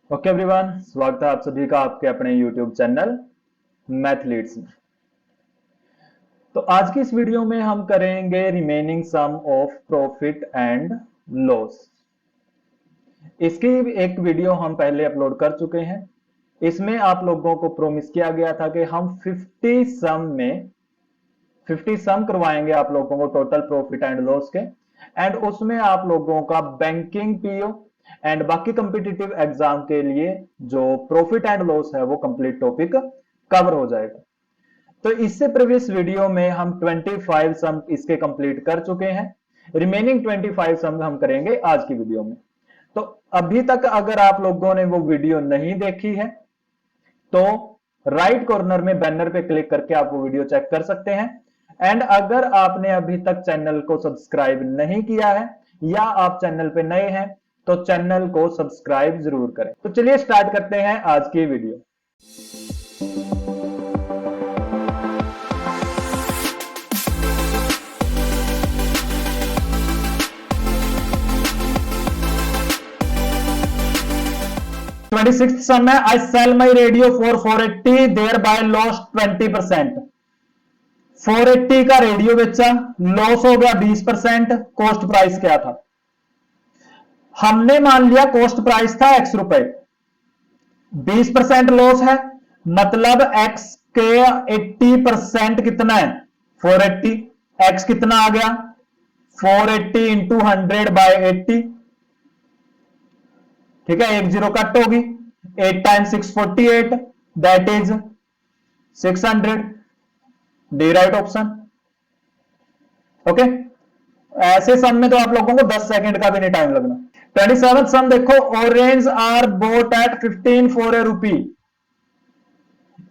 Okay everyone, स्वागत है आप सभी का आपके अपने यूट्यूब चैनल मैथलीट्स में। तो आज की इस वीडियो में हम करेंगे remaining sum of profit and loss. इसकी एक वीडियो हम पहले अपलोड कर चुके हैं। इसमें आप लोगों को प्रॉमिस किया गया था कि हम 50 सम करवाएंगे आप लोगों को टोटल प्रॉफिट एंड लॉस के, एंड उसमें आप लोगों का बैंकिंग पीओ एंड बाकी कॉम्पिटिटिव एग्जाम के लिए जो प्रॉफिट एंड लॉस है वो कंप्लीट टॉपिक कवर हो जाएगा। तो इससे प्रीवियस वीडियो में हम 25 सम इसके कंप्लीट कर चुके हैं। रिमेनिंग 25 सम हम करेंगे आज की वीडियो में। तो अभी तक अगर आप लोगों ने वो वीडियो नहीं देखी है तो राइट कॉर्नर में बैनर पे क्लिक करके आप वो वीडियो चेक कर सकते हैं। एंड अगर आपने अभी तक चैनल को सब्सक्राइब नहीं किया है या आप चैनल पे नए हैं तो चैनल को सब्सक्राइब जरूर करें। तो चलिए स्टार्ट करते हैं आज की वीडियो। सिक्स सम है, I sell my radio for 480 thereby loss 20%। 480 का रेडियो बेचा, लॉस हो गया 20%। कॉस्ट प्राइस क्या था? हमने मान लिया कॉस्ट प्राइस था x रुपए, 20% लॉस है, मतलब x के 80% कितना है? 480। x कितना आ गया? 480 इंटू 100 बाय 80। ठीक है, एक जीरो कट होगी। 8 times 648 that is 600। D right option. Okay, ऐसे सम में तो आप लोगों को 10 सेकंड का भी नहीं टाइम लगना। 27 सम देखो, orange are bought at 15 for a rupee.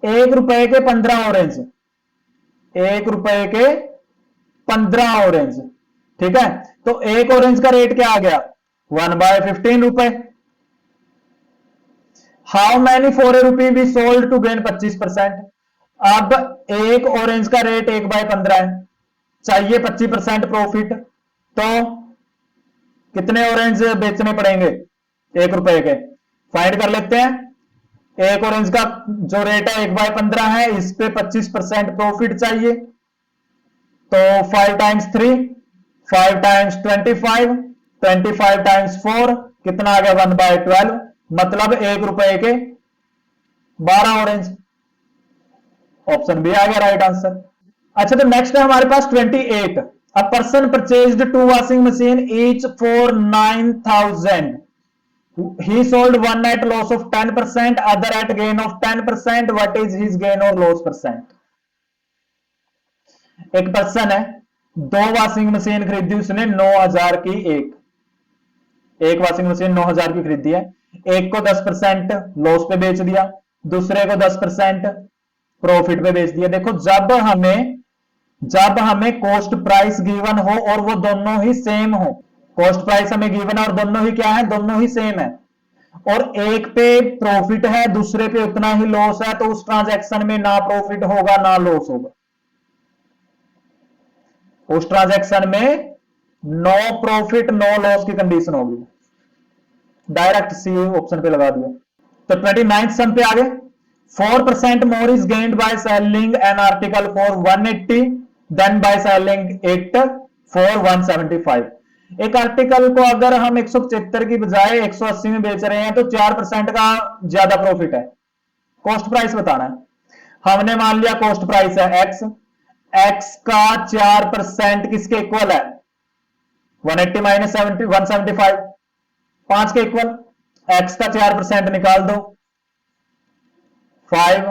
1 रुपए के 15 ऑरेंज, 1 रुपए के 15 ऑरेंज। ठीक है, तो एक ऑरेंज का रेट क्या आ गया? 1/15 रुपए। हाउ मैनी फॉर ए रूपी बी सोल्ड टू गेन 25%। अब एक ऑरेंज का रेट 1/15 है, चाहिए 25% प्रॉफिट, तो कितने ऑरेंज बेचने पड़ेंगे 1 रुपए के? फाइंड कर लेते हैं। एक ऑरेंज का जो रेट है 1/15 है, इस पे 25% प्रॉफिट चाहिए, तो 5 टाइम्स 3, 5 टाइम्स 25, 25 टाइम्स 4 कितना आ गया? 1/12, मतलब 1 रुपए के 12 ऑरेंज। ऑप्शन बी आ गया राइट आंसर। अच्छा, तो नेक्स्ट है हमारे पास 28। A person purchased 2 washing machine each for 9,000। he sold one at loss of 10%, other at gain of 10%. what is his gain or loss percent? एक पर्सन है, 2 washing machine खरीदी उसने 9,000 की। एक वॉशिंग मशीन 9,000 की खरीदी है, एक को 10% लॉस पे बेच दिया, दूसरे को 10% प्रॉफिट पे बेच दिया। देखो, जब हमें कॉस्ट प्राइस गिवन हो और वो दोनों ही सेम हो, कॉस्ट प्राइस हमें गिवन है और दोनों ही क्या है? दोनों ही सेम है, और एक पे प्रॉफिट है दूसरे पे उतना ही लॉस है, तो उस ट्रांजैक्शन में ना प्रॉफिट होगा ना लॉस होगा। उस ट्रांजैक्शन में नो प्रॉफिट नो लॉस की कंडीशन होगी। डायरेक्ट सी ऑप्शन पे लगा दिया। तो 29 सम पे आ गए। 4% more is gained by selling an article for 180 than by selling it for 175। एक आर्टिकल को अगर हम 175 की बजाय 180 में बेच रहे हैं तो 4% का ज्यादा प्रॉफिट है। कॉस्ट प्राइस बताना है। हमने मान लिया कॉस्ट प्राइस है x का 4% किसके इक्वल है? 180 माइनस 175, 5 के इक्वल। x का 4% निकाल दो, 5,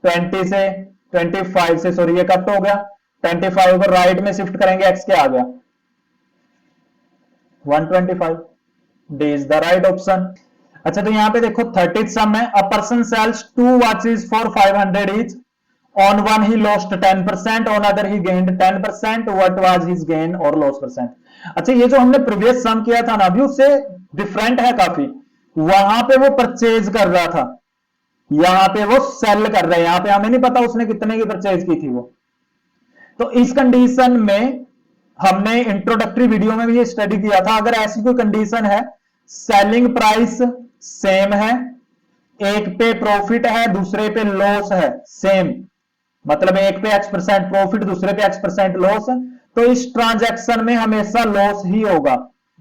20 से 25 से, सॉरी ये कट हो गया, 25 को राइट में शिफ्ट करेंगे, x क्या आ गया? 125। D is the right option. अच्छा, तो यहां पे देखो 30 सम है। A person sells 2 watches for 500 each. On one he lost 10%, on other he gained 10%। What was his gain और लॉस परसेंट? अच्छा, ये जो हमने प्रीवियस सम किया था ना, अभी उससे डिफरेंट है काफी। वहां पे वो परचेज कर रहा था, यहां पे वो सेल कर रहे हैं। यहां पे हमें नहीं पता उसने कितने की परचेज की थी वो। तो इस कंडीशन में हमने इंट्रोडक्टरी वीडियो में भी ये स्टडी किया था, अगर ऐसी कोई कंडीशन है, सेलिंग प्राइस सेम है एक पे प्रॉफिट है दूसरे पे लॉस है, सेम मतलब एक पे x% प्रॉफिट दूसरे पे x% लॉस, तो इस ट्रांजैक्शन में हमेशा लॉस ही होगा।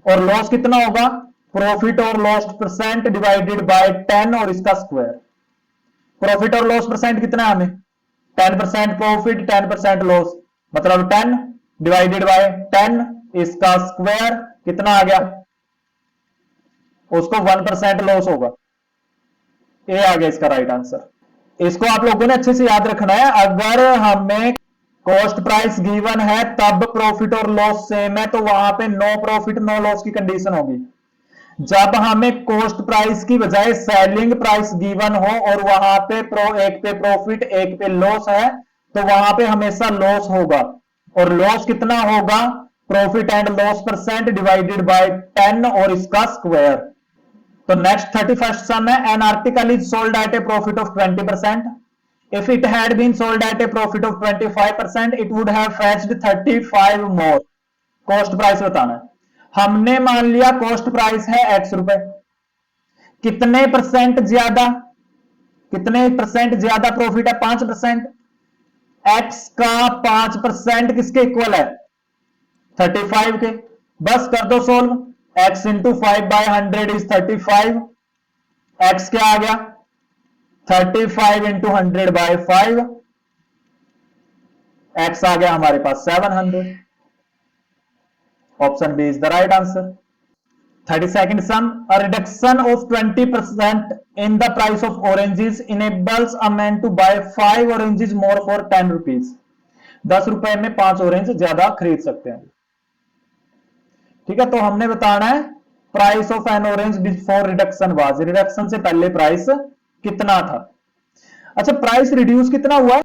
और लॉस कितना होगा? प्रॉफिट और लॉस परसेंट डिवाइडेड बाय 10 और इसका स्क्वायर। प्रॉफिट और लॉस परसेंट कितना है हमें? 10% प्रॉफिट 10% लॉस, मतलब 10 डिवाइडेड बाय 10 इसका स्क्वायर कितना आ गया? उसको 1% लॉस होगा। ये आ गया इसका राइट आंसर। इसको आप लोगों ने अच्छे से याद रखना है। अगर हमें कॉस्ट प्राइस गिवन है तब प्रॉफिट और लॉस सेम है तो वहां पे नो प्रॉफिट नो लॉस की कंडीशन होगी। जब हमें कॉस्ट प्राइस की बजाय सेलिंग प्राइस गिवन हो और वहां पे एक पे प्रॉफिट एक पे लॉस है तो वहां पे हमेशा लॉस होगा। और लॉस कितना होगा? Profit and loss percent divided by 10 और इसका स्क्वायर। तो नेक्स्ट 31st सम है, N article is sold at a profit of 20%, if it had been sold at a profit of 25% it would have fetched 35 more। Cost price बताना है। हमने मान लिया cost price है x रुपए, कितने परसेंट ज्यादा, कितने परसेंट ज्यादा प्रॉफिट है? 5%। x का 5% किसके इक्वल है? 35 के। बस कर दो solve, x into 5/100 is 35। x क्या आ गया? 35 इंटू 100/5, x आ गया हमारे पास 700। Option B is the right answer. 32nd sum, a reduction of 20% in the price of oranges enables a man to buy 5 oranges more for 10 rupees। 10 रुपए में 5 orange ज्यादा खरीद सकते हैं। ठीक है, तो हमने बताना है price of N orange before reduction was, reduction से पहले प्राइस कितना था। अच्छा, प्राइस रिड्यूस कितना हुआ?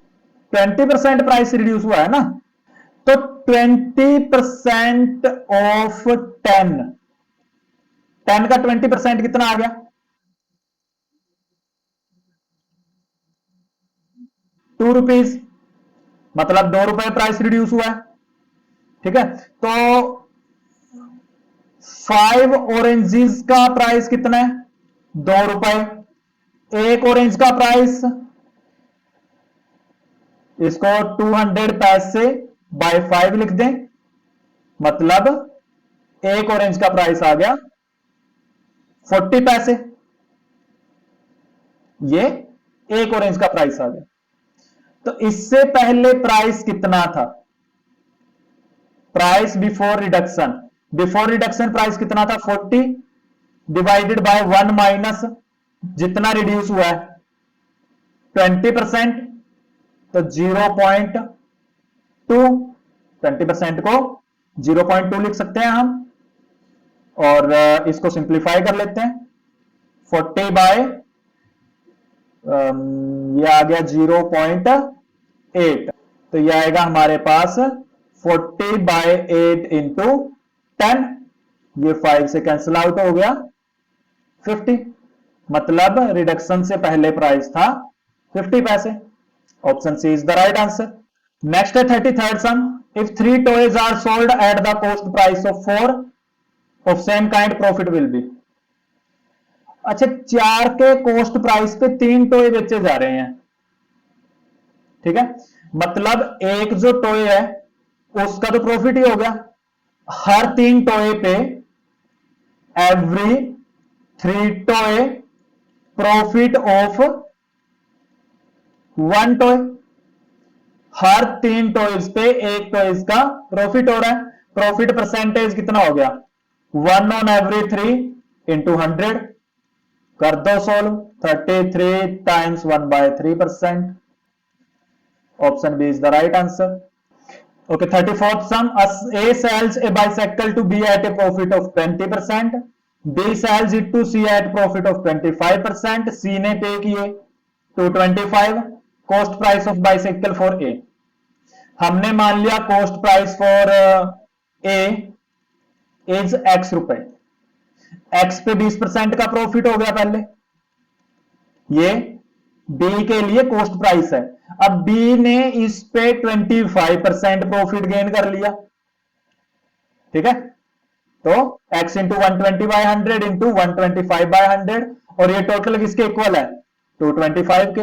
20% प्राइस रिड्यूस हुआ है ना, तो 20% ऑफ 10, 10 का 20% कितना आ गया? 2 रुपीज, मतलब 2 रुपए प्राइस रिड्यूस हुआ है। ठीक है, तो 5 ऑरेंजेस का प्राइस कितना है? 2 रुपए। एक ऑरेंज का प्राइस, इसको 200 पैसे बाय 5 लिख दें, मतलब एक ऑरेंज का प्राइस आ गया 40 पैसे। ये एक ऑरेंज का प्राइस आ गया। तो इससे पहले प्राइस कितना था? Price before reduction, before reduction price कितना था? 40 डिवाइडेड बाय 1 माइनस जितना रिड्यूस हुआ है 20%, तो 0.2, 20% को 0.2 लिख सकते हैं हम, और इसको सिंप्लीफाई कर लेते हैं। 40 बाय ये आ गया 0.8, तो ये आएगा हमारे पास 40/8 इंटू 10, ये 5 से कैंसिल आउट हो गया 50, मतलब रिडक्शन से पहले प्राइस था 50 पैसे। Option C is the right answer. Next है 33rd sum, if 3 toys are sold at the cost price of 4 of same kind profit will be. अच्छा, 4 के कॉस्ट प्राइस पे 3 टॉय बेचे जा रहे हैं। ठीक है, मतलब एक जो टॉय है उसका तो प्रॉफिट ही हो गया। हर 3 टॉय पे, every 3 toy profit of 1 toy, her 3 toys पे एक टॉयज का प्रॉफिट हो रहा है। प्रॉफिट परसेंटेज कितना हो गया? 1 ऑन एवरी 3 इंटू 100, कर दो solve, 33 times 1/3%। Option B is the right answer. Okay, 34th sum, A sells a bicycle to B at a profit of 20%, B sells it to C at profit of 25%, C ने पे किए 225, cost price of bicycle for A। हमने मान लिया cost price for A is x रुपए, x पे 20% का profit हो गया पहले, ये B के लिए कॉस्ट प्राइस है। अब B ने इस पे 25% प्रॉफिट गेन कर लिया। ठीक है, तो x इंटू 120/100 इंटू 125/100, और ये टोटल किसके इक्वल है 225 के।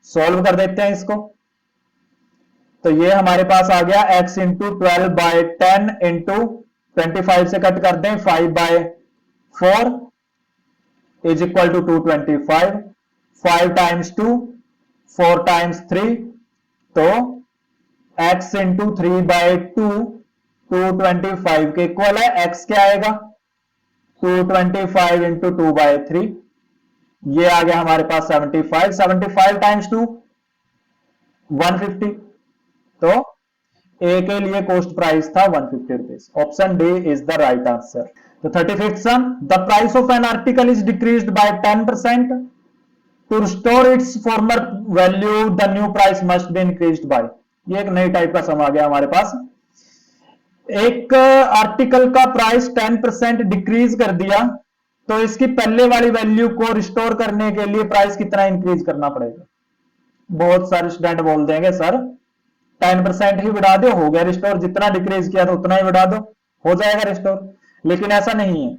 सॉल्व कर देते हैं इसको, तो ये हमारे पास आ गया x इंटू 12/10 इंटू 25 से कट कर दें 5/4 is equal to 225। 5 times 2 4 times 3, तो x इंटू 3/2 225 के इक्वल है। x क्या आएगा 225 इंटू 2/3, ये आ गया हमारे पास 75। 75 टाइम्स 2 150, तो ए के लिए कॉस्ट प्राइस था 150 rupees. Option D is the right answer. तो 35th sum, the price of an article is decreased by 10%, to restore its former value the new price must be increased by. ये एक नई type का सम आ गया हमारे पास। एक article का price 10% decrease कर दिया, तो इसकी पहले वाली वैल्यू को रिस्टोर करने के लिए प्राइस कितना इंक्रीज करना पड़ेगा। बहुत सारे स्टूडेंट बोल देंगे सर 10% ही बढ़ा दो, हो गया रिस्टोर, जितना डिक्रीज किया था उतना ही बढ़ा दो, हो जाएगा रिस्टोर। लेकिन ऐसा नहीं है,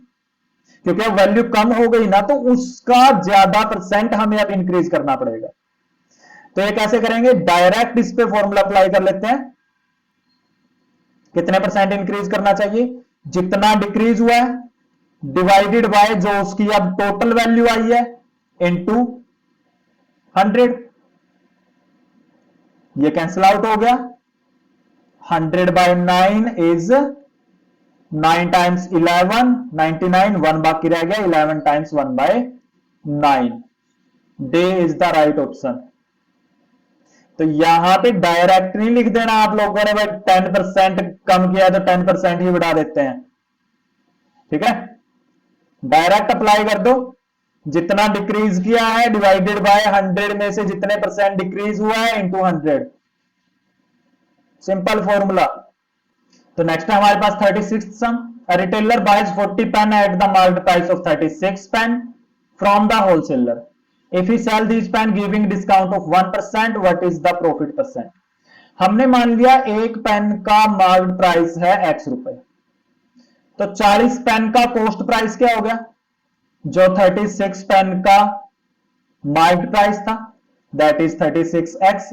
क्योंकि अब वैल्यू कम हो गई ना, तो उसका ज्यादा परसेंट हमें अब इंक्रीज करना पड़ेगा। तो ये कैसे करेंगे, डायरेक्ट इस पे फॉर्मूला अप्लाई कर लेते हैं। कितने परसेंट इंक्रीज करना चाहिए, जितना डिक्रीज हुआ है डिवाइडेड बाय जो उसकी अब टोटल वैल्यू आई है इनटू 100। ये कैंसिल आउट हो गया। 100/9 इज 9 टाइम्स 11 99, 1 बाकी रह गया, 11 times 1/9। Day is the right option. तो यहां पे डायरेक्ट नहीं लिख देना आप लोगों ने, भाई 10% कम किया तो 10% ही बढ़ा देते हैं, ठीक है। डायरेक्ट अप्लाई कर दो, जितना डिक्रीज किया है डिवाइडेड बाय 100 में से जितने परसेंट डिक्रीज हुआ है इंटू 100, सिंपल फॉर्मूला। तो नेक्स्ट है हमारे पास 36th sum, a retailer buys 40 pen at the market price of 36 pen from the wholesaler. If he sell these pen giving discount of 1%, what is the profit percent? हमने मान लिया एक pen का market price है x रुपए, तो 40 pen का cost price क्या हो गया, जो 36 पेन का मार्केट प्राइस था, दैट इज 36x।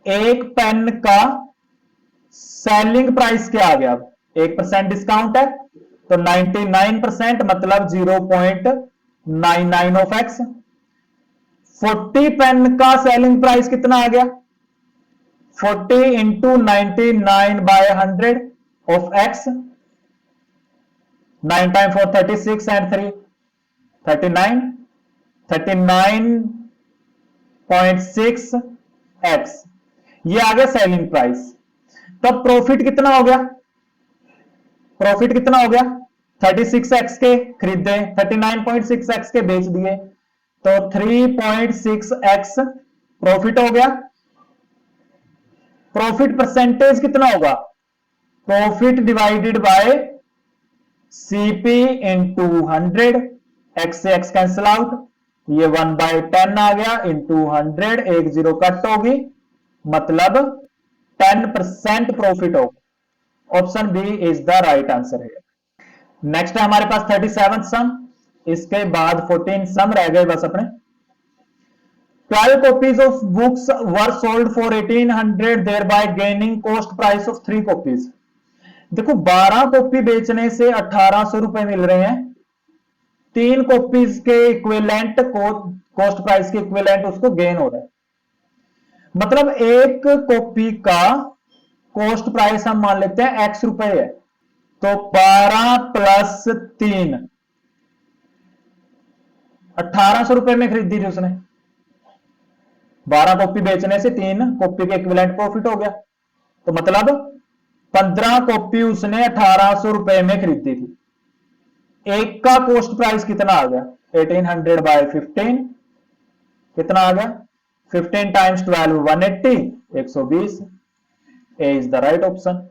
एक पेन का सेलिंग प्राइस क्या आ गया, 1% डिस्काउंट है, तो 99% मतलब 0.99 ऑफ x। 40 पेन का सेलिंग प्राइस कितना आ गया, 40 into 99/100 of x। 9 time 4 36 and 3 39, 39.6 x, ये आ गया सेलिंग प्राइस। तो प्रॉफिट कितना हो गया, प्रॉफिट कितना हो गया, 36x के खरीदे, 39.6x के बेच दिए, तो 3.6x प्रॉफिट हो गया। प्रॉफिट परसेंटेज कितना होगा, profit divided by CP into 100, x से x कैंसिल आउट, ये 1/10 आ गया इंटू 100, 1 0 कट होगी, मतलब 10% प्रॉफिट होगा। Option B is the right answer है। नेक्स्ट है हमारे पास 37th सम, इसके बाद 14 सम रह गए बस अपने। 12 copies of books were sold for 1800, thereby gaining cost price of 3 copies। देखो 12 कॉपी बेचने से 1800 रुपए मिल रहे हैं, 3 कॉपीज के इक्विवेलेंट कॉस्ट प्राइस के इक्विवेलेंट उसको गेन हो रहा है। मतलब एक कॉपी का कॉस्ट प्राइस हम मान लेते हैं x रुपए है, तो 12 प्लस 3 1800 रुपए में खरीदी थी उसने। 12 कॉपी बेचने से 3 कॉपी के इक्विवेलेंट प्रॉफिट हो गया, तो मतलब 15 कॉपी उसने 1800 रुपए में खरीदी थी। एक का कॉस्ट प्राइस कितना आ गया, 1800/15 कितना आ गया, 15 times 12 180, 120। A is the right option.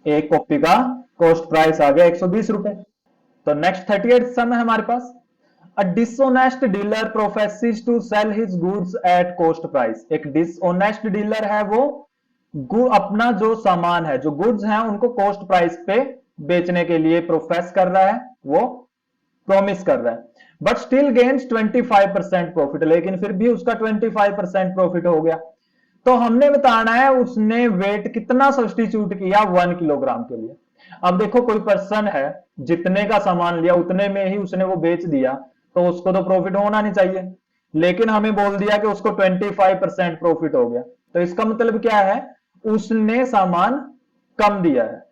एक कॉपी का कॉस्ट प्राइस आ गया 120 रुपए। तो नेक्स्ट 38 सम है हमारे पास, a dishonest dealer professes to sell his goods at cost price. एक डिसऑनेस्ट डीलर है, वो अपना जो सामान है, जो गुड्स हैं, उनको कॉस्ट प्राइस पे बेचने के लिए प्रोफेस कर रहा है, वो प्रॉमिस कर रहा है, बट स्टिल गेन्स 25% प्रॉफिट, लेकिन फिर भी उसका 25% प्रॉफिट हो गया। तो हमने बताना है उसने वेट कितना सब्स्टिट्यूट किया 1 किलोग्राम के लिए। अब देखो कोई पर्सन है, जितने का सामान लिया उतने में ही उसने वो बेच दिया, तो उसको तो प्रॉफिट होना नहीं चाहिए, लेकिन हमें बोल दिया कि उसको 25% प्रॉफिट हो गया, तो इसका मतलब क्या है, उसने सामान कम दिया है।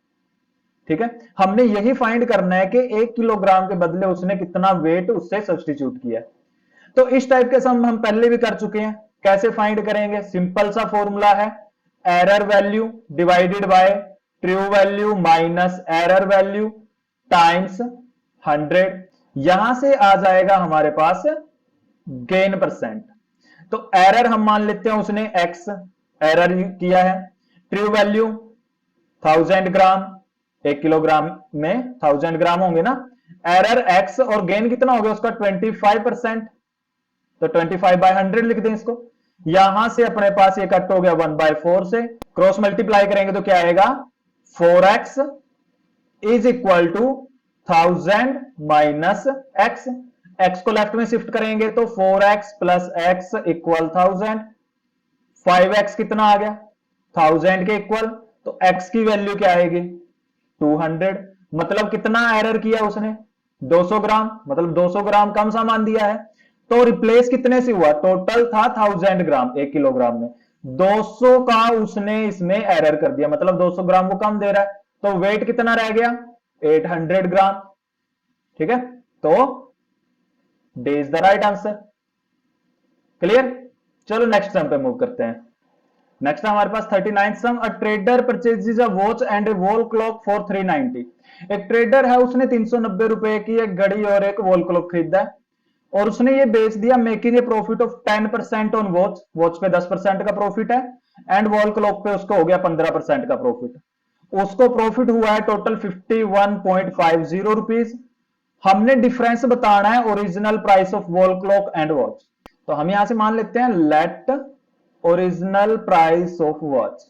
ठीक है, हमने यही फाइंड करना है कि 1 किलोग्राम के बदले उसने कितना वेट उससे सब्स्टिट्यूट किया। तो इस टाइप के सम हम पहले भी कर चुके हैं। कैसे फाइंड करेंगे, सिंपल सा फॉर्मूला है, error value divided by true value minus error value times 100। यहां से आ जाएगा हमारे पास गेन परसेंट। तो एरर हम मान लेते हैं उसने एक्स एरर किया है, ट्रू वैल्यू 1000 ग्राम, 1 किलोग्राम में 1000 ग्राम होंगे ना, एरर एक्स, और गेन कितना हो गया उसका 25%, तो 25/100 लिख दें इसको। यहां से अपने पास ये कट हो गया 1/4 से, क्रॉस मल्टीप्लाई करेंगे तो क्या आएगा, 4x is equal to 1000 minus x, x को लेफ्ट में शिफ्ट करेंगे तो 4x plus x equal 1000, 5x कितना आ गया 1000 के इक्वल, तो x की वैल्यू क्या आएगी 200। मतलब कितना एरर किया उसने 200 ग्राम, मतलब 200 ग्राम कम सामान दिया है। तो रिप्लेस कितने से हुआ, टोटल था 1000 ग्राम 1 किलोग्राम में, 200 का उसने इसमें एरर कर दिया, मतलब 200 ग्राम वो कम दे रहा है, तो वेट कितना रह गया 800 ग्राम। ठीक है, तो D is the right answer. Clear, चलो नेक्स्ट सम पे मूव करते हैं। नेक्स्ट हमारे पास 39th sum, a trader purchases a watch and a wall clock for 390। एक ट्रेडर है, उसने 390 रुपए की एक घड़ी और एक वॉल क्लॉक खरीदा है, और उसने ये बेच दिया, making a profit of 10% on watch, watch पे 10% का प्रॉफिट है, एंड वॉल क्लॉक पे उसको हो गया 15% का प्रॉफिट। उसको प्रॉफिट हुआ है टोटल 51.50 रुपीज। हमने डिफरेंस बताना है original price of wall clock and watch. तो हम यहां से मान लेते हैं let original price of watch,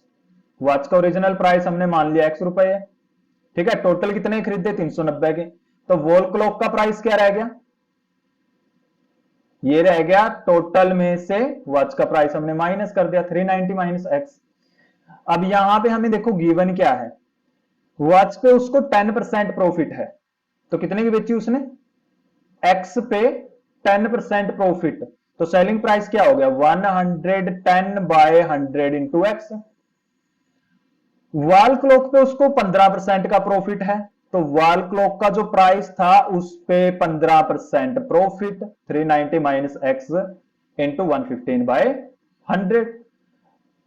watch का ओरिजिनल प्राइस हमने मान लिया x रुपए है। ठीक है, टोटल कितने खरीदे 390 के, तो वॉल क्लॉक का प्राइस क्या रह गया, ये रह गया टोटल में से वॉच का प्राइस हमने माइनस कर दिया 390 माइनस एक्स। अब यहां पे हमें देखो गिवन क्या है, वॉच पे उसको 10% प्रॉफिट है, तो कितने की बेची उसने एक्स पे 10% प्रॉफिट, तो सेलिंग प्राइस क्या हो गया 110/100 इंटू एक्स। वॉल क्लॉक पे उसको 15% का प्रॉफिट है, तो वॉल क्लॉक का जो प्राइस था उस पे 15% प्रॉफिट 390 माइनस एक्स इंटू 115/100,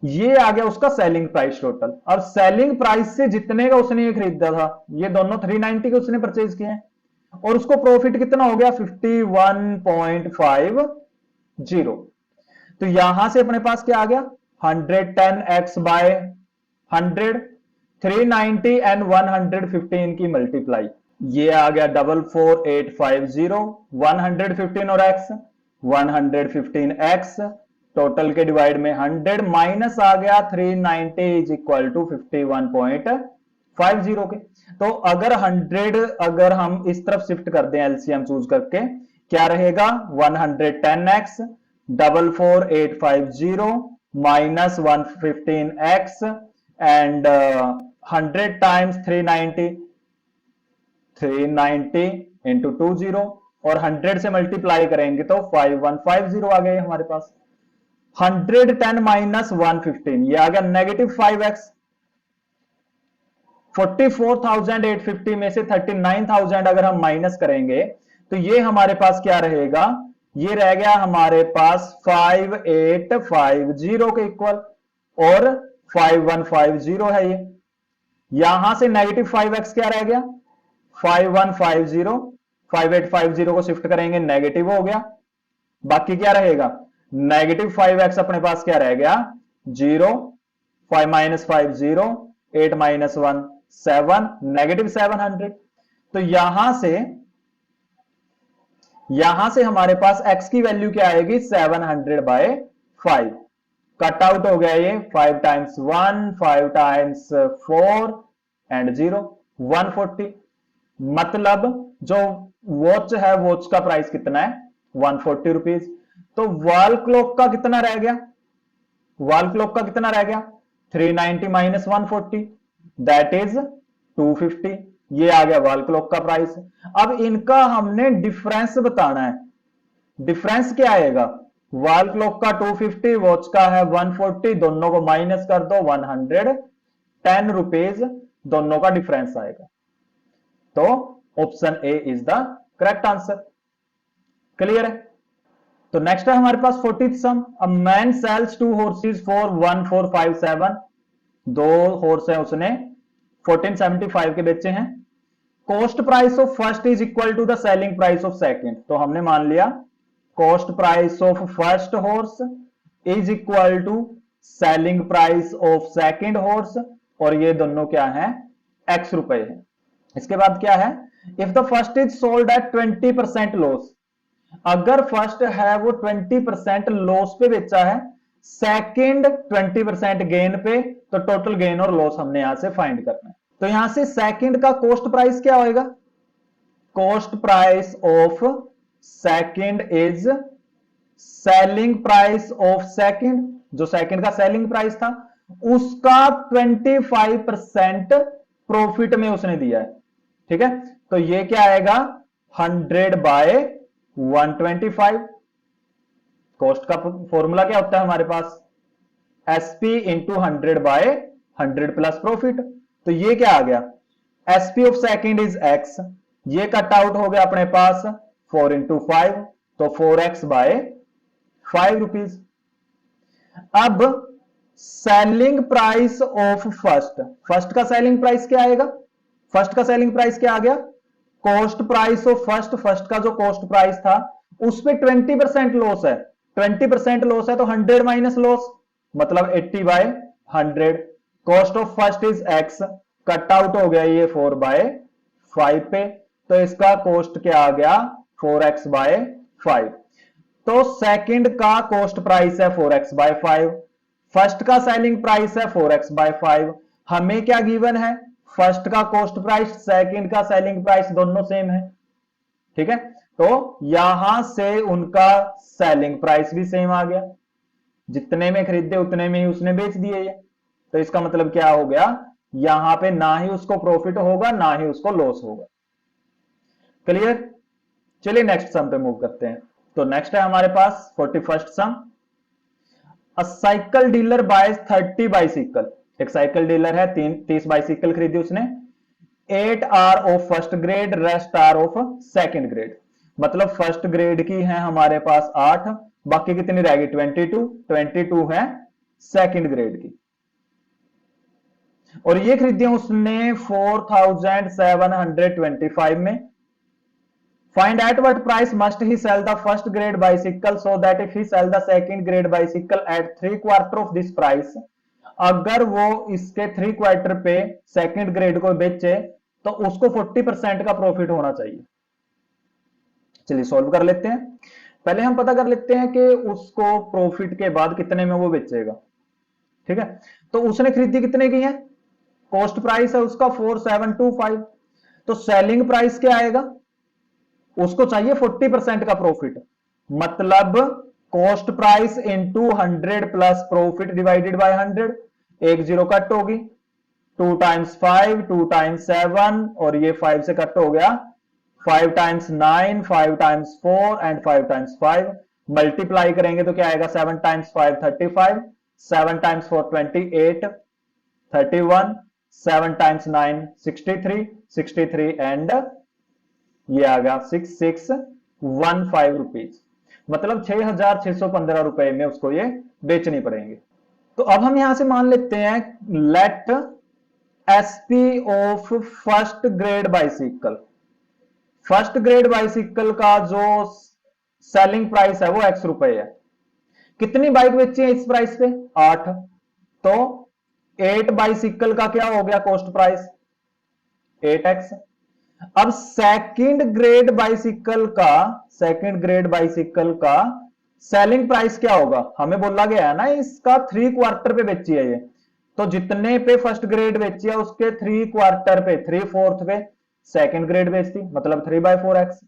ये आ गया उसका सेलिंग प्राइस टोटल। अब सेलिंग प्राइस से जितने का उसने ये खरीदा था, ये दोनों 390 के उसने परचेज किए हैं, और उसको प्रॉफिट कितना हो गया 51.50। तो यहां से अपने पास क्या आ गया 110x/100, 390 एंड 115 की मल्टीप्लाई, ये आ गया 44850, 115 और x 115x, टोटल के डिवाइड में 100 माइनस आ गया 390 इज इक्वल टू 51.50 के। तो अगर 100 अगर हम इस तरफ शिफ्ट कर दें एलसीएम चूज करके, क्या रहेगा 110x 44850 minus 115x and 100 times 390 into 20, और 100 से मल्टीप्लाई करेंगे तो 5150 आ गए हमारे पास। 110 माइनस 115 ये आ गया -5x। 44,850 में से 39,000 अगर हम माइनस करेंगे तो ये हमारे पास क्या रहेगा, ये रह गया हमारे पास 5850 के इक्वल, और 5150 है ये। यहां से -5x क्या रह गया 5150, 5850 को शिफ्ट करेंगे नेगेटिव हो गया, बाकी क्या रहेगा -5x अपने पास क्या रह गया 0, 5 माइनस 5 0, 8 माइनस 1 7, -700। तो यहां से हमारे पास x की वैल्यू क्या आएगी 700/5, कट आउट हो गया ये 5 टाइम्स 1, 5 टाइम्स 4 एंड 0, 140। मतलब जो वॉच है, वॉच का प्राइस कितना है 140 रुपीज। तो वॉल क्लॉक का कितना रह गया, वॉल क्लॉक का कितना रह गया 390 माइनस 140 दैट इज 250। ये आ गया वॉल क्लॉक का प्राइस। अब इनका हमने डिफरेंस बताना है। डिफरेंस क्या आएगा, वॉल क्लॉक का 250, वॉच का है 140, दोनों को माइनस कर दो 110 रुपीज, दोनों का डिफरेंस आएगा। तो option A is the correct answer. Clear है। तो नेक्स्ट है हमारे पास 40th sum. A man sells 2 horses for 1457। दो हॉर्स है उसने 1475 के बेचे हैं। Cost price of first is equal to the selling price of second. तो हमने मान लिया cost price of first horse is equal to selling price of second horse, और ये दोनों क्या है x रुपए है। इसके बाद क्या है, if the first is sold at 20% loss. अगर फर्स्ट है वो 20% लॉस पे बेचा है, सेकंड 20% गेन पे, तो टोटल गेन और लॉस हमने यहां से फाइंड करना है। तो यहां से सेकंड का कॉस्ट प्राइस क्या होएगा, cost price of second is selling price of second, जो सेकंड का सेलिंग प्राइस था उसका 25% प्रॉफिट में उसने दिया है। ठीक है, तो ये क्या आएगा 100 बाय 125। कॉस्ट का फॉर्मूला क्या होता है हमारे पास, SP into 100 by 100 plus profit. तो ये क्या आ गया, SP of second is x, ये कट आउट हो गया अपने पास 4 इंटू 5, तो 4x बाय 5 रुपीज। अब selling price of first, first का सेलिंग प्राइस क्या आएगा, फर्स्ट का सेलिंग प्राइस क्या आ गया, cost price of first, first का जो कॉस्ट प्राइस था उस पे 20% लॉस है, 20% लॉस है तो 100 माइनस लॉस, मतलब 80 by 100। Cost of first is x, cut out हो गया ये 4 बाय 5 पे, तो इसका कॉस्ट क्या आ गया 4x बाय 5। तो सेकंड का कॉस्ट प्राइस है 4x बाय 5, फर्स्ट का सेलिंग प्राइस है 4x बाय 5। हमें क्या गिवन है, फर्स्ट का कॉस्ट प्राइस, सेकंड का सेलिंग प्राइस दोनों सेम है। ठीक है, तो यहां से उनका सेलिंग प्राइस भी सेम आ गया, जितने में खरीदे उतने में ही उसने बेच दिए ये। तो इसका मतलब क्या हो गया, यहां पे ना ही उसको प्रॉफिट होगा ना ही उसको लॉस होगा। क्लियर। चलिए नेक्स्ट सम पे मूव करते हैं। तो नेक्स्ट है हमारे पास 41st sum. A cycle dealer buys 30 bicycle. एक साइकिल डीलर है, 30 बाइसिकल खरीदी उसने। 8 are of first grade, rest are of second grade. मतलब फर्स्ट ग्रेड की है हमारे पास 8, बाकी कितनी रहेगी 22 है सेकंड ग्रेड की। और ये खरीदी उसने 4725 में। Find at what price must he sell the first grade bicycle so that if he sell the second grade bicycle at 3/4 of this price, अगर वो इसके 3/4 पे सेकंड ग्रेड को बेचे तो उसको 40% का प्रॉफिट होना चाहिए। चलिए सॉल्व कर लेते हैं। पहले हम पता कर लेते हैं कि उसको प्रॉफिट के बाद कितने में वो बेचेगा। ठीक है, तो उसने खरीदी कितने की है, कॉस्ट प्राइस है उसका 4725, तो सेलिंग प्राइस क्या आएगा, उसको चाहिए 40% का प्रॉफिट, मतलब cost price into 100 plus profit divided by 100। एक जीरो कट होगी, 2 टाइम्स 5, 2 टाइम्स 7, और ये 5 से कट हो गया, 5 times 9, 5 times 4 and 5 times 5। Multiply करेंगे तो क्या आएगा, 7 टाइम्स 5 35, 7 टाइम्स 4 28, 31, 7 टाइम्स 9 63 एंड ये आ गया 6615 रुपीज, मतलब 6615 रुपए में उसको ये बेचनी पड़ेंगे। तो अब हम यहां से मान लेते हैं let SP of first grade bicycle, first grade bicycle का जो सेलिंग प्राइस है वो x रुपए है। कितनी बाइक बेची है इस प्राइस पे 8, तो 8 बाइसिकल का क्या हो गया कॉस्ट प्राइस 8x। अब सेकंड ग्रेड बाइसिकल का, सेकंड ग्रेड बाइसिकल का सेलिंग प्राइस क्या होगा, हमें बोला गया है ना इसका 3/4 पे बेची है ये, तो जितने पे फर्स्ट ग्रेड बेची है उसके 3/4 पे, 3/4 पे सेकंड ग्रेड बेचती, मतलब 3/4x।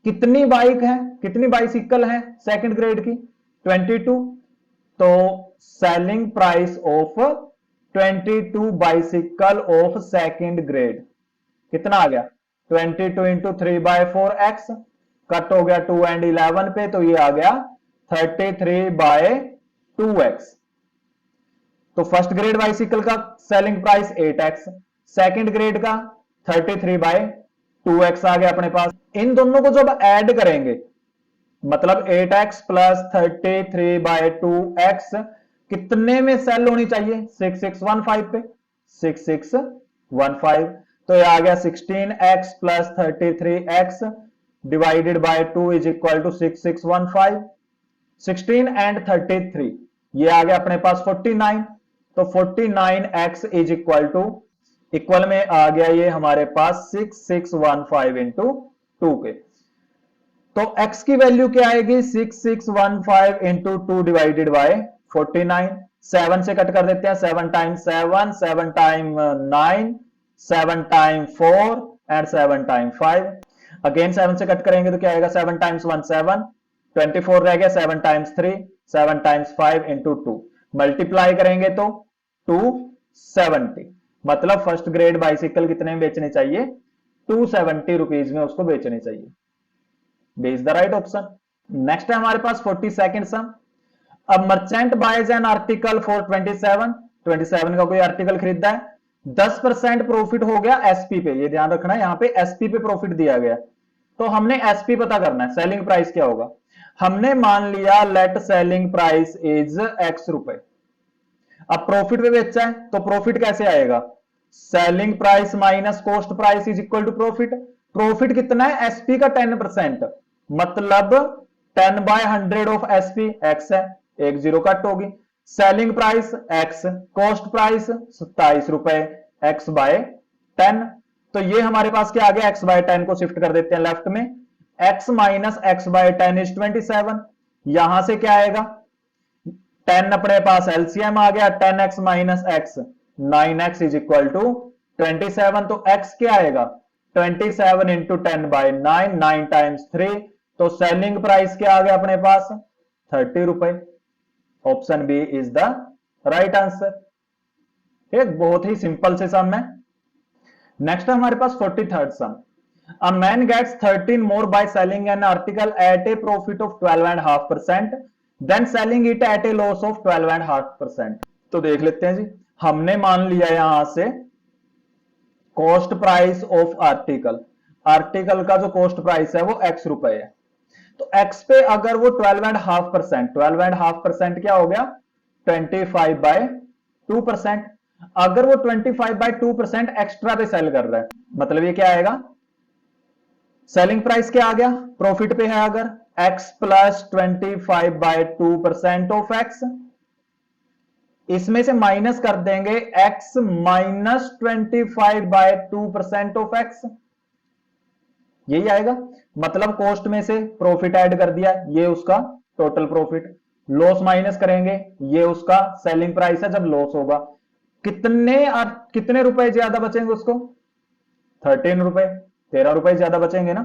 कितनी बाइक है, कितनी बाइसिकल है सेकंड ग्रेड की 22, तो selling price of 22 bicycle of second grade कितना आ गया 22 इंटू 3/4x, कट हो गया 2 एंड 11 पे, तो ये आ गया 33/2x। तो फर्स्ट ग्रेड बाइसिकल का selling price 8x, second grade का 33/2x आ गया अपने पास। इन दोनों को जब ऐड करेंगे मतलब 8x प्लस 33/2x कितने में सेल होनी चाहिए 6615 पे 6615, तो ये आ गया 16x plus 33x divided by 2 is equal to 6615। 16 and 33 ये आ गया अपने पास 49, तो 49x is equal two equal में आ गया ये हमारे पास 6615 इंटू 2 के। तो x की वैल्यू क्या आएगी 6615 इंटू 2 डिवाइडेड बाय 49, 7 से कट कर देते हैं, 7 times 7, 7 time 9, 7 time 4 and 7 time 5, again 7 से कट करेंगे तो क्या आएगा 7 टाइम्स 1 7, 24 रह गया, 7 टाइम्स 3, 7 टाइम्स 5 इंटू 2, मल्टीप्लाई करेंगे तो 270, मतलब फर्स्ट ग्रेड बाइसिकल कितने में बेचने चाहिए 270 रुपीज में उसको बेचने चाहिए। B is the right option. Next है हमारे पास 42nd सम। अब merchant buys an article for 27 का कोई आर्टिकल खरीदा है, 10% प्रॉफिट हो गया एसपी पे, ये ध्यान रखना यहाँ पे एसपी पे प्रॉफिट दिया गया, तो हमने एसपी पता करना है, सेलिंग प्राइस क्या होगा। हमने मान लिया let selling price is x रुपए, अब प्रॉफिट पे बेचा है तो प्रॉफिट कैसे आएगा selling price minus cost price is equal to profit. Profit कितना है एसपी का 10%, मतलब 10/100 ऑफ एसपी एक्स है, एक जीरो कट होगी, selling price x, cost price 27 रुपए, एक्स बाय 10, तो ये हमारे पास क्या आ गया एक्स बाय 10 को शिफ्ट कर देते हैं लेफ्ट में, x minus x by 10 is 27, यहां से क्या आएगा 10 अपने पास एलसीएम आ गया, 10x minus x 9x is equal to 27, तो x क्या आएगा 27 इंटू 10/9, 9 टाइम्स 3, तो सेलिंग प्राइस क्या आ गया अपने पास 30 रुपए। Option B is the right answer. एक बहुत ही सिंपल से सम है। नेक्स्ट है हमारे पास 43rd some. A man gets 13 more by selling an article at a profit of 12.5%, then selling it at a loss of 12.5%। तो देख लेते हैं जी, हमने मान लिया यहां से cost price of article, article का जो कॉस्ट प्राइस है वो x रुपए है, तो x पे अगर वो 12.5%, 12.5% क्या हो गया 25/2%, अगर वो 25/2% एक्स्ट्रा पे सेल कर रहा है, मतलब ये क्या आएगा सेलिंग प्राइस क्या आ गया प्रॉफिट पे है अगर x प्लस 25/2% ऑफ x, इसमें से माइनस कर देंगे x माइनस 25/2% ऑफ x, यही आएगा, मतलब कॉस्ट में से प्रॉफिट ऐड कर दिया, ये उसका टोटल प्रॉफिट, लॉस माइनस करेंगे ये उसका सेलिंग प्राइस है जब लॉस होगा, कितने रुपए ज्यादा बचेंगे उसको 13 रुपए, 13 रुपए ज्यादा बचेंगे ना,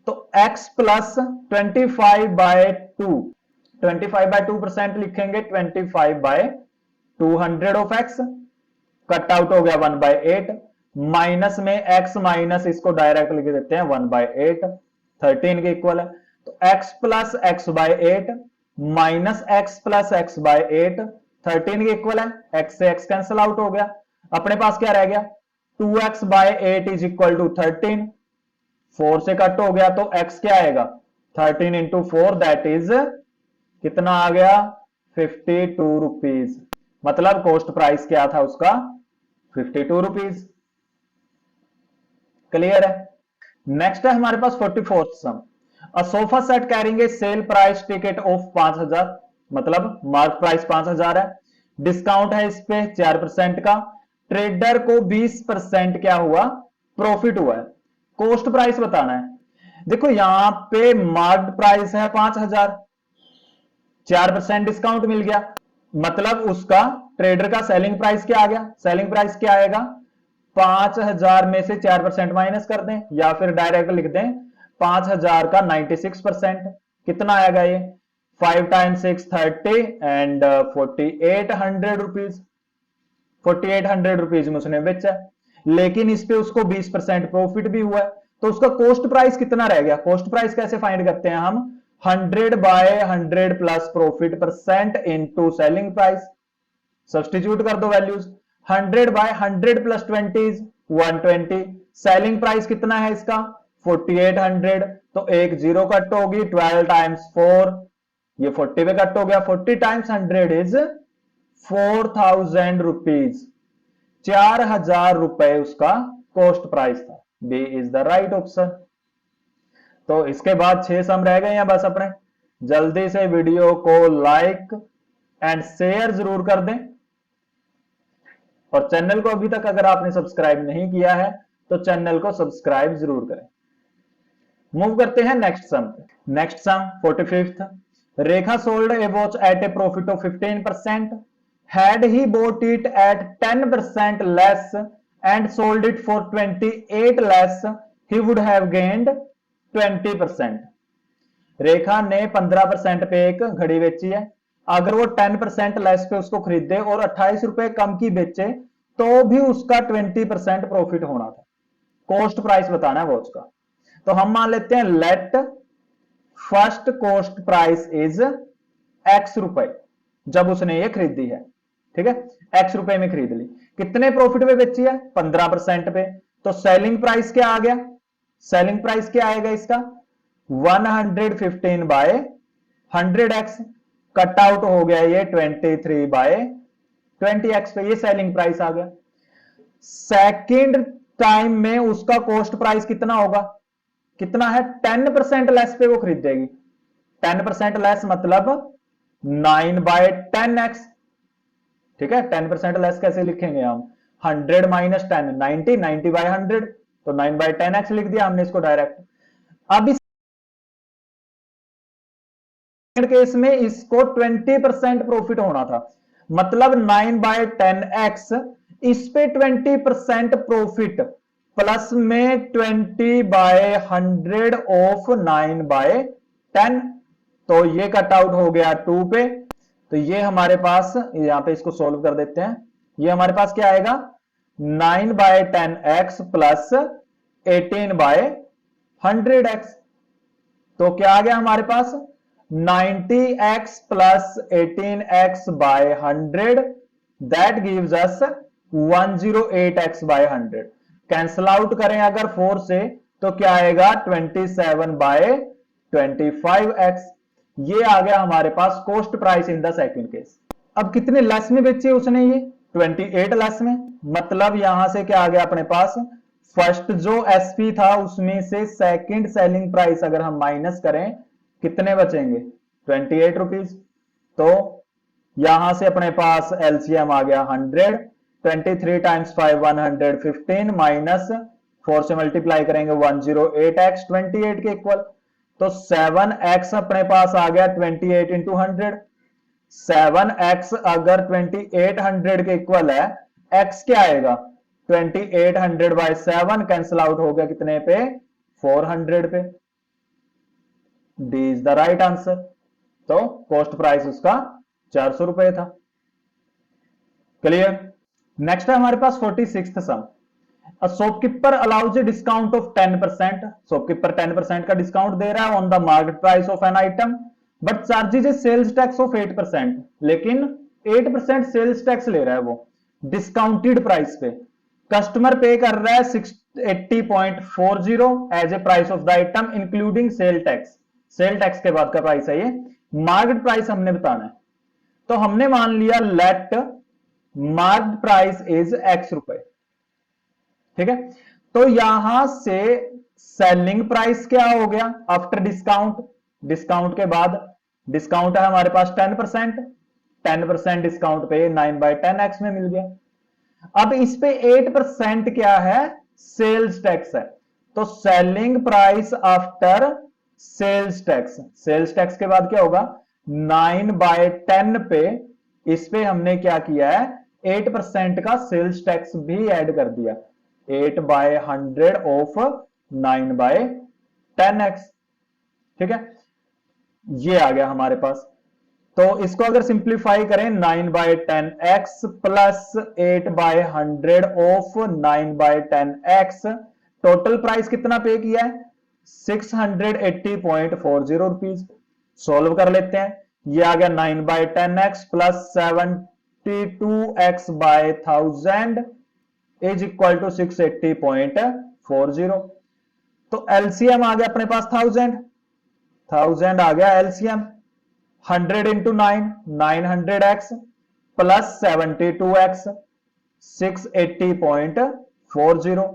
तो x प्लस 25/2% लिखेंगे 25/200 ऑफ x, कट आउट हो गया 1/8, माइनस में x माइनस इसको डायरेक्ट लिख देते हैं 1/8, 13 के इक्वल है, तो x plus x/8 minus x plus x/8 13 के इक्वल है, x से x कैंसिल आउट हो गया, अपने पास क्या रह गया 2x/8 इज इक्वल टू 13, 4 से कट हो गया तो x क्या आएगा 13 इंटू 4 दैट इज कितना आ गया 52 रुपीज, मतलब कॉस्ट प्राइस क्या था उसका 52 रुपीज। क्लियर है। नेक्स्ट है हमारे पास 44th sum. A sofa set carrying a sale price ticket of 5000, मतलब मार्क प्राइस 5000 है, डिस्काउंट है इस पे 4% का, ट्रेडर को 20% क्या हुआ प्रॉफिट हुआ है, कॉस्ट प्राइस बताना है। देखो यहां पे मार्क्ड प्राइस है 5000, 4% डिस्काउंट मिल गया, मतलब उसका ट्रेडर का सेलिंग प्राइस क्या आ गया, सेलिंग प्राइस क्या आएगा 5000 में से 4% माइनस कर दें, या फिर डायरेक्ट लिख दें 5000 का 96%, कितना आएगा ये? 5 टाइम्स 6 30 एंड 4800 रुपीज। 4800 रुपीज में उसने बेचा, लेकिन इस पे उसको 20% प्रॉफिट भी हुआ है। तो उसका कॉस्ट प्राइस कितना रह गया? कॉस्ट प्राइस कैसे फाइंड करते हैं हम? 100/100 plus profit percent into selling price. Substitute कर दो values. 100/100 plus 20 is 120। Selling price कितना है इसका? 4800। तो एक जीरो कट होगी, 12 टाइम्स 4, ये 40 पे कट हो गया। 40 टाइम्स 100 इज 4000 रुपीज। 4000 रुपए उसका कॉस्ट प्राइस था। B is the right option. तो इसके बाद 6 सम रह गए हैं बस अपने। जल्दी से वीडियो को लाइक एंड शेयर जरूर कर दें, और चैनल को अभी तक अगर आपने सब्सक्राइब नहीं किया है तो चैनल को सब्सक्राइब जरूर करें। मूव करते हैं next sum. Next sum 45th। Rekha sold a watch at a profit of 15%। Had he bought it at 10% less and sold it for 28 less, he would have gained 20%। रेखा ने 15% पे एक घड़ी बेची है। अगर वो 10% लेस पे उसको खरीदे और 28 रुपए कम की बेचे तो भी उसका 20% प्रॉफिट होना था। कॉस्ट प्राइस बताना है वॉच का। तो हम मान लेते हैं let first cost price is x रुपए, जब उसने ये खरीदी है, ठीक है, एक्स रुपए में खरीद ली। कितने प्रॉफिट पे बेची है? 15% पे। तो सेलिंग प्राइस क्या आ गया? सेलिंग प्राइस क्या आएगा इसका? 115/100x। कट आउट हो गया ये 23/20x पे, ये सेलिंग प्राइस आ गया। सेकेंड टाइम में उसका कॉस्ट प्राइस कितना होगा? कितना है? 10% लेस पे वो खरीदेगी। 10% लेस मतलब 9/10x, ठीक है। 10% लेस कैसे लिखेंगे हम? 100 माइनस 10 90, 90/100, तो 9/10x लिख दिया हमने इसको डायरेक्ट। अब इस केस में इसको 20% प्रॉफिट होना था, मतलब 9/10x, इस पे 20% प्रॉफिट प्लस में 20/100 ऑफ 9/10, तो ये कट आउट हो गया 2 पे। तो ये हमारे पास, यहां पे इसको सोल्व कर देते हैं, ये हमारे पास क्या आएगा? 9/10x plus 18/100x। तो क्या आ गया हमारे पास? 90x plus 18x/100, that gives us 108x/100। Cancel out करें अगर 4 से तो क्या आएगा? 27/25x। ये आ गया हमारे पास cost price in the second case. अब कितने लेस में बेचे उसने ये? 28 लेस में। मतलब यहां से क्या आ गया अपने पास? फर्स्ट जो एसपी था उसमें से सेकंड सेलिंग प्राइस अगर हम माइनस करें, कितने बचेंगे? 28 रुपीज। तो यहां से अपने पास एलसीएम आ गया 100। 23 टाइम्स 5 115 माइनस 4 से मल्टीप्लाई करेंगे 108x 28 के इक्वल। तो 7x अपने पास आ गया 28 इंटू 100। 7x अगर 2800 के इक्वल है, x क्या आएगा? 2800/7 कैंसिल आउट हो गया कितने पे? 400 पे। D is the right answer. तो कॉस्ट प्राइस उसका 400 रुपए था। क्लियर? नेक्स्ट है हमारे पास 46th sum. A shopkeeper allows a discount of 10%. Shopkeeper 10% का डिस्काउंट दे रहा है on the market price of an item, but charges a sales tax of 8%। लेकिन 8% सेल्स टैक्स ले रहा है वो डिस्काउंटेड प्राइस पे। कस्टमर पे कर रहा है 80.40 as a price of the item including sale tax. Sale tax के बाद का प्राइस है ये। मार्केट प्राइस हमने बताना है। तो हमने मान लिया let market price is x रुपए, ठीक है। तो यहां से सेलिंग प्राइस क्या हो गया आफ्टर डिस्काउंट? डिस्काउंट के बाद डिस्काउंट है हमारे पास 10%। 10% डिस्काउंट पे 9/10x में मिल गया। अब इस पे 8% क्या है? सेल्स टैक्स है। तो selling price after sales tax, sales tax के बाद क्या होगा? 9/10 पे इस पे हमने क्या किया है? 8% का सेल्स टैक्स भी ऐड कर दिया। 8/100 ऑफ 9/10। 10x। ठीक है, ये आ गया हमारे पास। तो इसको अगर सिंप्लीफाई करें 9/10x plus 8/100 of 9/10x, total price कितना पे किया है 680.40 रुपीज। सोल्व कर लेते हैं, ये आ गया 9/10x plus 72x/1000 is equal to 680.40। तो एलसीएम आ गया अपने पास 1000 आ गया LCM. 100 into 900x plus 72x 680.40।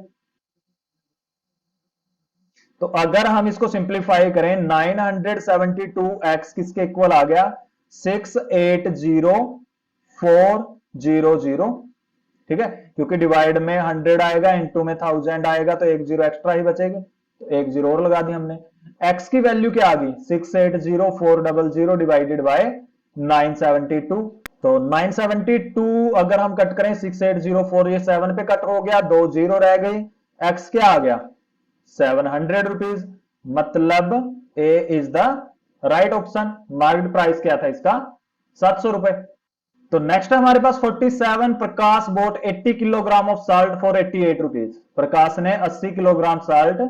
तो अगर हम इसको सिंप्लीफाई करें 972x किसके इक्वल आ गया 680,400। ठीक है, क्योंकि डिवाइड में 100 आएगा, इंटू में 1000 आएगा, तो एक जीरो एक्स्ट्रा ही बचेगी, तो एक जीरो और लगा दी हमने। x की वैल्यू क्या आ गई 680,400 डिवाइडेड बाय 972। तो 972 अगर हम कट करें 6804, ये 7 पे कट हो गया, 2 जीरो रह गई, x क्या आ गया 700 रुपीज। मतलब A is the right option. Market price क्या था इसका 700 रुपए। तो नेक्स्ट हमारे पास 47, Prakash bought 80 kilogram of salt for 88 rupees. Prakash ने 80 किलोग्राम साल्ट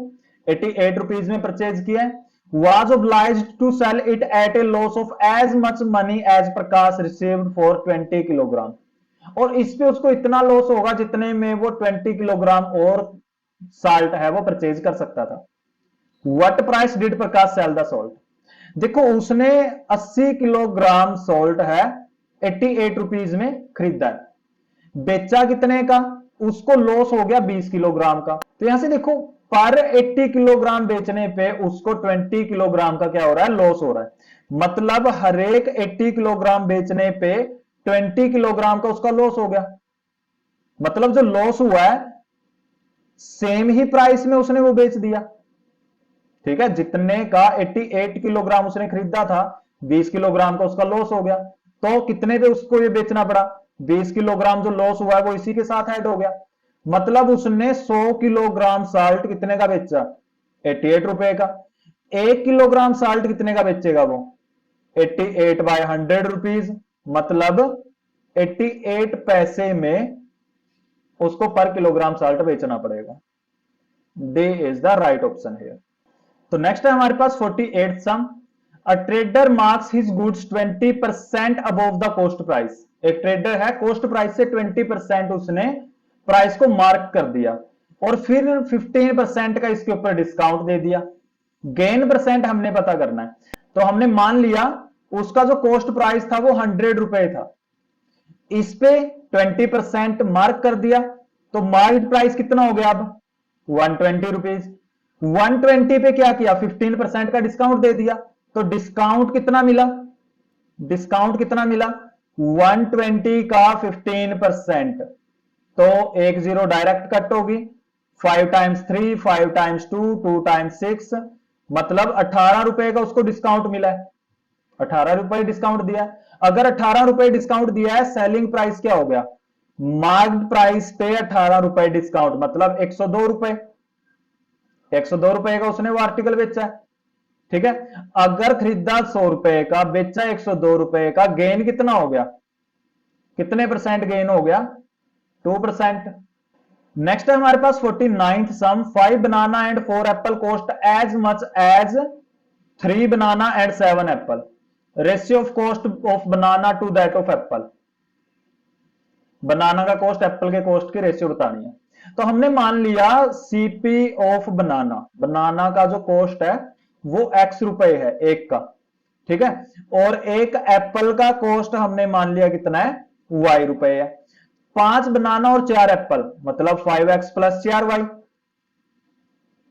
88 रुपीज में परचेज किया है। was obliged to sell it at a loss of as much money as Prakash received for 20 kilogram. और इस पे उसको इतना लॉस होगा जितने में वो 20 किलोग्राम और साल्ट है वो परचेज कर सकता था। What price did Prakash sell the salt. देखो उसने 80 किलोग्राम सॉल्ट है 88 रुपीज में खरीदा है, बेचा कितने का, उसको लॉस हो गया 20 किलोग्राम का। तो यहां से देखो पर 80 किलोग्राम बेचने पे उसको 20 किलोग्राम का क्या हो रहा है लॉस हो रहा है। मतलब हर एक 80 किलोग्राम बेचने पे 20 किलोग्राम का उसका लॉस हो गया। मतलब जो लॉस हुआ है सेम ही प्राइस में उसने वो बेच दिया। ठीक है, जितने का 88 किलोग्राम उसने खरीदा था 20 किलोग्राम का उसका लॉस हो गया, तो कितने पे उसको ये बेचना पड़ा 20 किलोग्राम जो लॉस हुआ है वो इसी के साथ ऐड हो गया। मतलब उसने 100 किलोग्राम साल्ट कितने का बेचा 88 रुपए का। 1 किलोग्राम साल्ट कितने का बेचेगा वो 88/100 रुपीज। मतलब 88 पैसे में उसको पर किलोग्राम साल्ट बेचना पड़ेगा। D is the right option है। तो नेक्स्ट है हमारे पास 48 sum. A trader marks his goods 20% above the cost price. एक ट्रेडर है कॉस्ट प्राइस से 20% उसने प्राइस को मार्क कर दिया और फिर 15% का इसके ऊपर डिस्काउंट दे दिया। गेन परसेंट हमने पता करना है। तो हमने मान लिया उसका जो कॉस्ट प्राइस था वो 100 रुपए था, इस पे 20% मार्क कर दिया, तो मार्केट प्राइस कितना हो गया अब 120 रुपीज। 120 पे क्या किया 15% का डिस्काउंट दे दिया, तो डिस्काउंट कितना मिला 120 का 15%। तो एक जीरो डायरेक्ट कट होगी, 5 टाइम्स 3, 5 टाइम्स 2, 2 टाइम्स 6, मतलब 18 रुपए का उसको डिस्काउंट मिला है। 18 रुपए डिस्काउंट दिया। अगर 18 रुपए डिस्काउंट दिया है, सेलिंग प्राइस क्या हो गया मार्केट प्राइस पे 18 रुपए डिस्काउंट, मतलब 102 रुपए। 102 रुपए का उसने वो आर्टिकल बेचा है। ठीक है, अगर खरीदा 100 रुपए का बेचा 102 रुपए का, गेन कितना हो गया कितने परसेंट गेन हो गया 2%। नेक्स्ट है हमारे पास 49th sum. 5 banana and 4 apple cost as much as 3 banana and 7 apple. Ratio of cost of banana to that of apple. Banana का कॉस्ट एप्पल के कॉस्ट की रेशियो बतानी है। तो हमने मान लिया सीपी ऑफ बनाना, बनाना का जो कॉस्ट है वो x रुपए है एक का। ठीक है, और एक एप्पल का कॉस्ट हमने मान लिया कितना है y रुपए है। 5 बनाना और 4 एप्पल मतलब 5x plus 4y।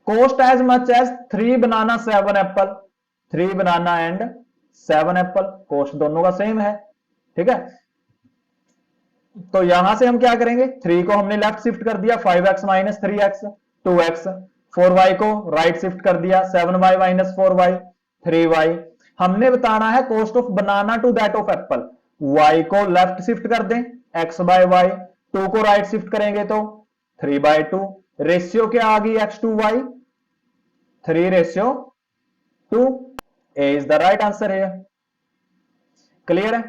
Cost as much as 3 banana 7 apple. 3 banana and 7 apple, cost दोनों का सेम है। ठीक है, तो यहां से हम क्या करेंगे 3 को हमने लेफ्ट शिफ्ट कर दिया, 5x minus 3x 2x। 4y को राइट शिफ्ट कर दिया, 7y माइनस 4y 3y। हमने बताना है cost of banana to that of apple. y को लेफ्ट शिफ्ट कर दें x बाय y, 2 को राइट शिफ्ट करेंगे तो 3/2। रेशियो क्या आ गई x to y 3:2. A is the right answer है। क्लियर है?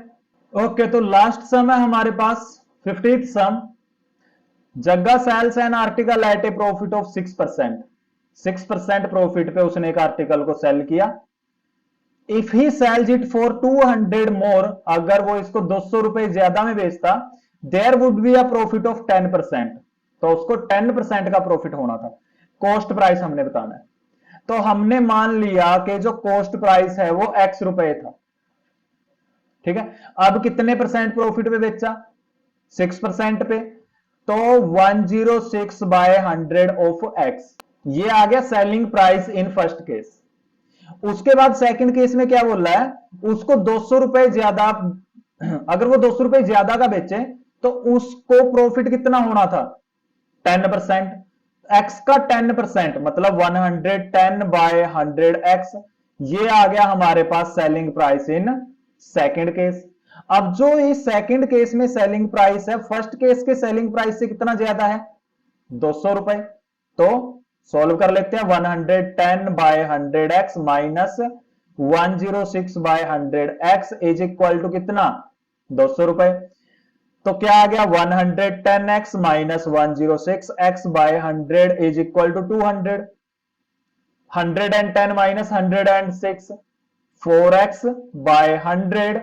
ओके, तो लास्ट सम है हमारे पास 50th sum. Jagga sells an article at a profit of 6%। 6% profit पे उसने एक आर्टिकल को सेल किया। If he sells it for 200 more, अगर वो इसको 200 रुपए ज्यादा में बेचता, there would be a profit of 10%। तो उसको 10% का प्रॉफिट होना था। कॉस्ट प्राइस हमने बताना है। तो हमने मान लिया कि जो कॉस्ट प्राइस है वो x रुपए था। ठीक है, अब कितने परसेंट प्रॉफिट पे बेचा? 6% पे। तो 106 बाय 100 ऑफ x, ये आ गया selling price in first case. उसके बाद सेकंड केस में क्या बोल रहा है? उसको 200 रुपए ज्यादा, अगर वो 200 रुपए ज्यादा का बेचे तो उसको प्रॉफिट कितना होना था? 10%। x का 10% मतलब 110 बाय 100x, ये आ गया हमारे पास selling price in second case. अब जो इस सेकंड केस में सेलिंग प्राइस है, फर्स्ट केस के सेलिंग प्राइस से कितना ज्यादा है? 200 रुपए। तो सॉल्व कर लेते हैं। 110 by 100x minus 106 by 100x is equal to कितना? 200 रुपए। तो क्या आ गया? 110x minus 106x by 100 is equal to 200। 110 minus 106, 4x by 100,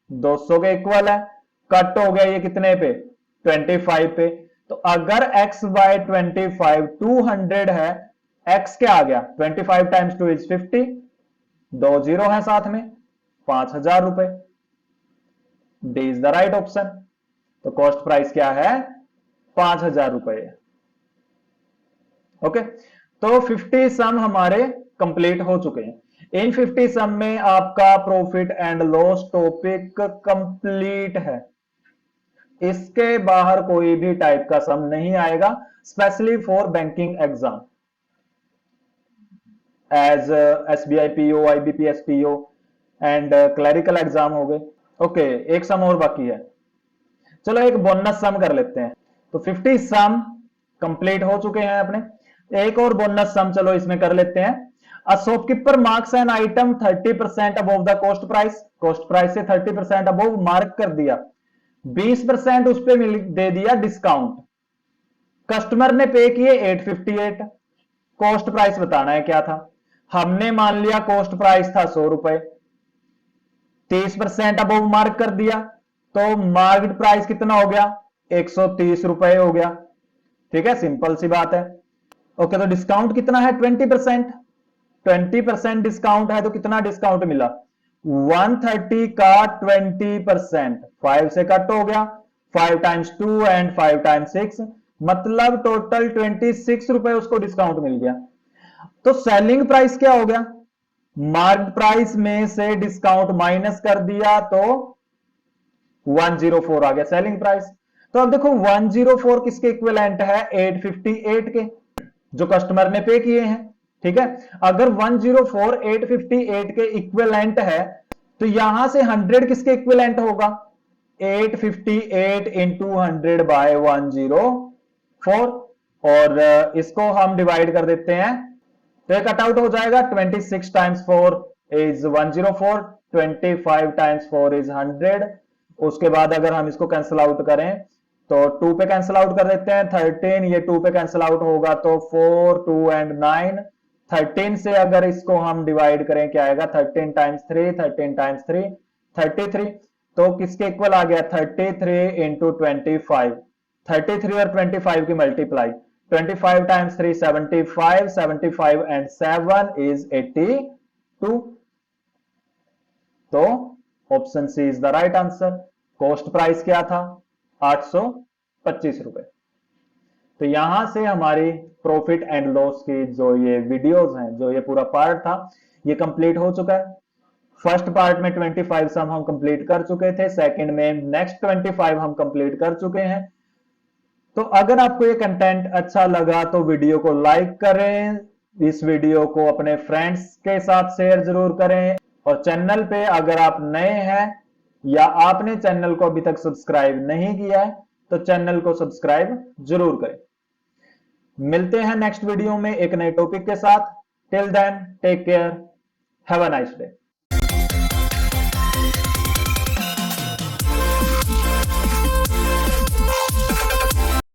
200 के इक्वल है। कट हो गया ये कितने पे? 25 पे। तो अगर x बाय 25 200 है, x क्या आ गया? 25 टाइम्स 2 इज 50, 2 जीरो है साथ में, 5000 रुपए। D is the right option. तो कॉस्ट प्राइस क्या है? 5000 रुपए। ओके, तो 50 सम हमारे कंप्लीट हो चुके हैं। इन 50 सम में आपका profit and loss topic complete है। इसके बाहर कोई भी टाइप का सम नहीं आएगा, specially for banking exam as SBI PO, IBPS PO and clerical exam हो गए। ओके, एक सम और बाकी है। चलो एक बोनस सम कर लेते हैं। तो 50 सम कंप्लीट हो चुके हैं अपने। एक और बोनस सम चलो इसमें कर लेते हैं। A shopkeeper marks an item 30% above the cost price. Cost price से 30% अबव मार्क कर दिया, 20% उस पर दे दिया डिस्काउंट। कस्टमर ने पे किए 858। कॉस्ट प्राइस बताना है क्या था। हमने मान लिया कॉस्ट प्राइस था 100 रुपए, 30% अबव मार्क कर दिया, तो मार्केट प्राइस कितना हो गया? 130 रुपए हो गया। ठीक है, सिंपल सी बात है। ओके, तो डिस्काउंट कितना है? 20%। 20% डिस्काउंट है तो कितना डिस्काउंट मिला? 130 का 20%, 5 से कट हो गया, 5 टाइम्स 2 एंड 5 टाइम्स 6, मतलब टोटल 26 रुपए उसको डिस्काउंट मिल गया। तो सेलिंग प्राइस क्या हो गया? मार्केट प्राइस में से डिस्काउंट माइनस कर दिया तो 104 आ गया सेलिंग प्राइस। तो अब देखो 104 किसके इक्विवेलेंट है? 858 के, जो कस्टमर ने पे किए हैं। ठीक है, अगर 104 858 के इक्विवेलेंट है तो यहां से 100 किसके इक्विवेलेंट होगा? 858 इंटू 100 बाय 104, और इसको हम डिवाइड कर देते हैं तो ये कट आउट हो जाएगा। 26 टाइम्स 4 इज 104, 25 टाइम्स 4 इज 100। उसके बाद अगर हम इसको कैंसिल आउट करें तो 2 पे कैंसिल आउट कर देते हैं, 13 ये 2 पे कैंसिल आउट होगा तो 4 2 एंड 9। 13 से अगर इसको हम डिवाइड करें क्या आएगा? 13 टाइम्स 3, 13 टाइम्स 3 33। तो किसके इक्वल आ गया? 33 इंटू 25। 33 और 25 की मल्टीप्लाई, 25 टाइम्स 3 75, 75 एंड 7 इज 82। तो option C is the right answer. Cost price क्या था? 825 रुपए। तो यहां से हमारी प्रॉफिट एंड लॉस की जो ये वीडियोस हैं, जो ये पूरा पार्ट था, ये कंप्लीट हो चुका है। फर्स्ट पार्ट में 25 सम हम कंप्लीट कर चुके थे, सेकंड में नेक्स्ट 25 हम कंप्लीट कर चुके हैं। तो अगर आपको ये कंटेंट अच्छा लगा तो वीडियो को लाइक करें, इस वीडियो को अपने फ्रेंड्स के साथ शेयर जरूर करें, और चैनल पे अगर आप नए हैं या आपने चैनल को अभी तक सब्सक्राइब नहीं किया है तो चैनल को सब्सक्राइब जरूर करें। मिलते हैं नेक्स्ट वीडियो में एक नए टॉपिक के साथ। Till then take care, have a nice day.